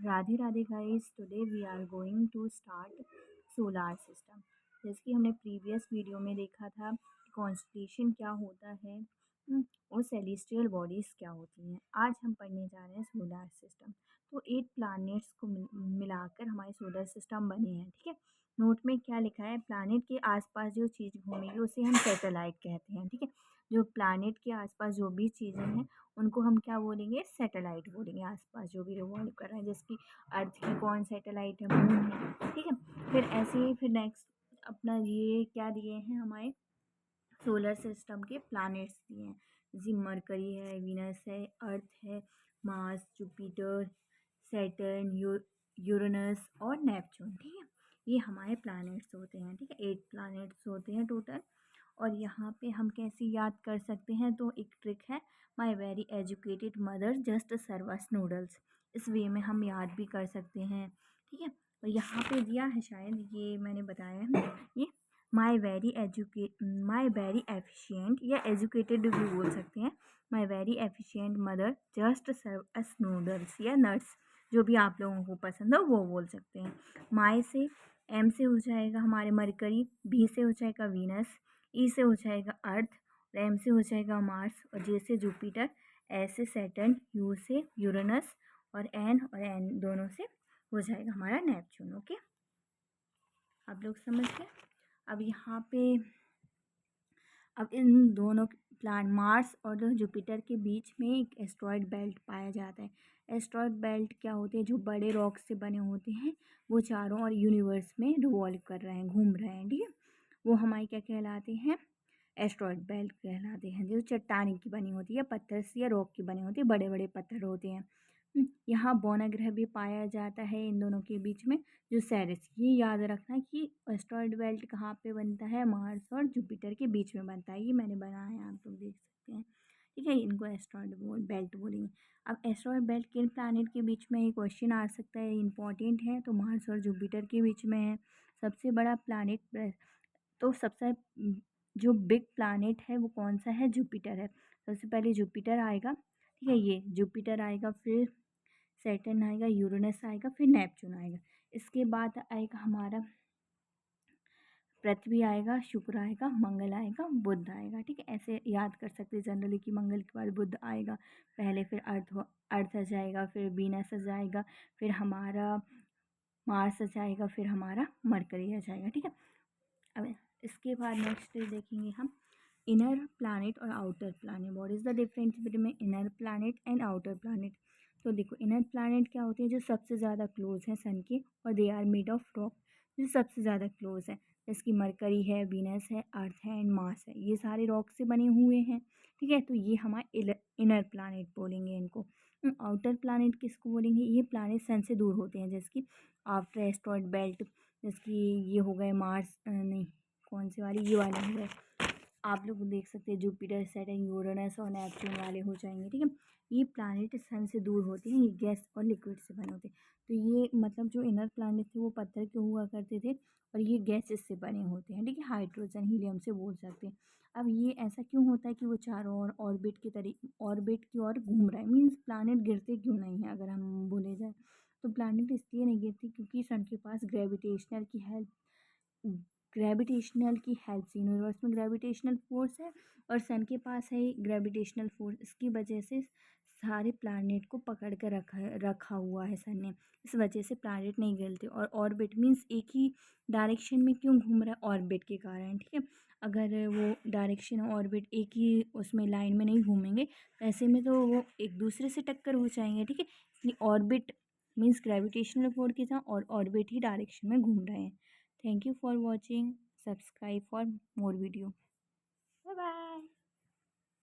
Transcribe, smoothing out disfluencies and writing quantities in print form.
Radhe Radhe guys, today we are going to start solar system. जैसे कि हमने प्रीवियस वीडियो में देखा था कॉन्स्टलेशन क्या होता है और सेलेस्टियल बॉडीज़ क्या होती हैं। आज हम पढ़ने जा रहे हैं सोलार सिस्टम। तो 8 प्लैनेट्स को मिलाकर हमारे सोलर सिस्टम बने हैं, ठीक है। नोट में क्या लिखा है, प्लैनेट के आसपास जो चीज़ घूमेगी उसे हम सैटेलाइट कहते हैं, ठीक है। जो प्लैनेट के आसपास जो भी चीज़ें हैं उनको हम क्या बोलेंगे, सैटेलाइट बोलेंगे। आसपास जो भी रिवॉल्व कर रहा है, जैसे कि अर्थ की कौन सैटेलाइट है, मून है, ठीक है। फिर ऐसे ही फिर नेक्स्ट अपना ये क्या दिए हैं, हमारे सोलर सिस्टम के प्लैनेट्स दिए हैं। जैसे मरकरी है, वीनस है, अर्थ है, मार्स, जुपिटर, सैटर्न, यूरेनस और नेपच्यून, ठीक है। ये हमारे प्लैनेट्स होते हैं, ठीक है। 8 प्लैनेट्स होते हैं टोटल। और यहाँ पे हम कैसे याद कर सकते हैं, तो एक ट्रिक है, my very educated mother just serve us noodles. इस वे में हम याद भी कर सकते हैं, ठीक है। और यहाँ पे दिया है, शायद ये मैंने बताया है, ये माई वेरी एफिशिएंट या एजुकेटेड भी बोल सकते हैं। My very efficient mother just serve us noodles या नट्स, जो भी आप लोगों को पसंद हो वो बोल सकते हैं। माई से एम से हो जाएगा हमारे मरकरी, बी से हो जाएगा वीनस, ई से हो जाएगा अर्थ, और एम से हो जाएगा मार्स, और जे से जुपिटर, एस से सैटर्न, यू से यूरेनस, और एन दोनों से हो जाएगा हमारा नेपच्यून। ओके, आप लोग समझ गए। अब यहाँ पे अब इन दोनों प्लान मार्स और जुपिटर के बीच में एक एस्ट्रॉयड बेल्ट पाया जाता है। एस्ट्रॉयड बेल्ट क्या होते हैं, जो बड़े रॉक से बने होते हैं, वो चारों और यूनिवर्स में रिवॉल्व कर रहे हैं, घूम रहे हैं, ठीक है। वो हमारे क्या कहलाते हैं, एस्ट्रॉयड बेल्ट कहलाते हैं। जो चट्टान की बनी होती है, पत्थर से या रॉक की बनी होती है, बड़े बड़े पत्थर होते हैं। यहाँ बौना ग्रह भी पाया जाता है इन दोनों के बीच में, जो सेरेस। ये याद रखना कि एस्ट्रॉयड बेल्ट कहाँ पे बनता है, मार्स और जुपिटर के बीच में बनता है। ये मैंने बनाया है, आप लोग देख सकते हैं, ठीक है। इनको एस्ट्रॉयड बेल्ट बोलेंगे। अब एस्ट्रॉयड बेल्ट किन प्लैनेट के बीच में, ये क्वेश्चन आ सकता है, इंपॉर्टेंट है। तो मार्स और जुपिटर के बीच में है। सबसे बड़ा प्लैनेट, तो सबसे जो बिग प्लैनेट है वो कौन सा है, जुपिटर है। सबसे पहले जुपिटर आएगा, ठीक है। ये जुपिटर आएगा, फिर सैटर्न आएगा, यूरेनस आएगा, फिर नेपच्यून आएगा। इसके बाद आएगा हमारा पृथ्वी आएगा, शुक्र आएगा, मंगल आएगा, बुध आएगा, ठीक है। ऐसे याद कर सकते हैं जनरली कि मंगल के बाद बुध आएगा पहले, फिर अर्थ आ जाएगा, फिर वीनस आ जाएगा, फिर हमारा मार्स आ जाएगा, फिर हमारा मरकरी आ जाएगा, ठीक है। अब इसके बाद नेक्स्ट देखेंगे हम इनर प्लैनेट और outer planet. What is the difference between inner planet and outer planet. तो देखो, इनर प्लैनेट क्या होते हैं, जो सबसे ज़्यादा क्लोज हैं सन के, और they are made of rock, जो सबसे ज़्यादा क्लोज है। जैसे कि मरकरी है, वीनस है, अर्थ है एंड मार्स है, ये सारे रॉक से बने हुए हैं, ठीक है। तो ये हमारे इनर प्लैनेट बोलेंगे इनको। आउटर प्लैनेट किसको बोलेंगे, ये प्लैनेट सन से दूर होते हैं, जैसे कि आफ्टर एस्ट्रॉयड बेल्ट, जैसे कि ये हो गए मार्स, नहीं कौन से वाले, ये वाले हो गए, आप लोग देख सकते हैं जुपिटर, सैटर्न, यूरेनस और नेपच्यून वाले हो जाएंगे, ठीक है। ये प्लैनेट सन से दूर होते हैं, ये गैस और लिक्विड से बने होते हैं। तो ये मतलब जो इनर प्लैनेट थे वो पत्थर के हुआ करते थे, और ये गैसेस से बने होते हैं, ठीक है। हाइड्रोजन, हीलियम से बोल सकते हैं। अब ये ऐसा क्यों होता है कि वो चारों ओर ऑर्बिट की ओर घूम रहा है, मीन्स प्लैनेट गिरते क्यों नहीं है, अगर हम बोले जाए तो प्लैनेट इसलिए नहीं गिरती क्योंकि सन के पास ग्रेविटेशनल की हेल्प से, यूनिवर्स में ग्रेविटेशनल फोर्स है और सन के पास है ग्रेविटेशनल फोर्स, इसकी वजह से सारे प्लैनेट को पकड़ कर रखा हुआ है सन ने। इस वजह से प्लैनेट नहीं गिरते। और ऑर्बिट मीन्स एक ही डायरेक्शन में क्यों घूम रहा है, ऑर्बिट के कारण, ठीक है। अगर वो डायरेक्शन ऑर्बिट एक ही उसमें लाइन में नहीं घूमेंगे, ऐसे में तो वो एक दूसरे से टक्कर हो जाएंगे, ठीक है। इसलिए ऑर्बिट मीन्स ग्रेविटेशनल फोर्स के साथ और ऑर्बिट ही डायरेक्शन में घूम रहे हैं। Thank you for watching. Subscribe for more video. Bye bye.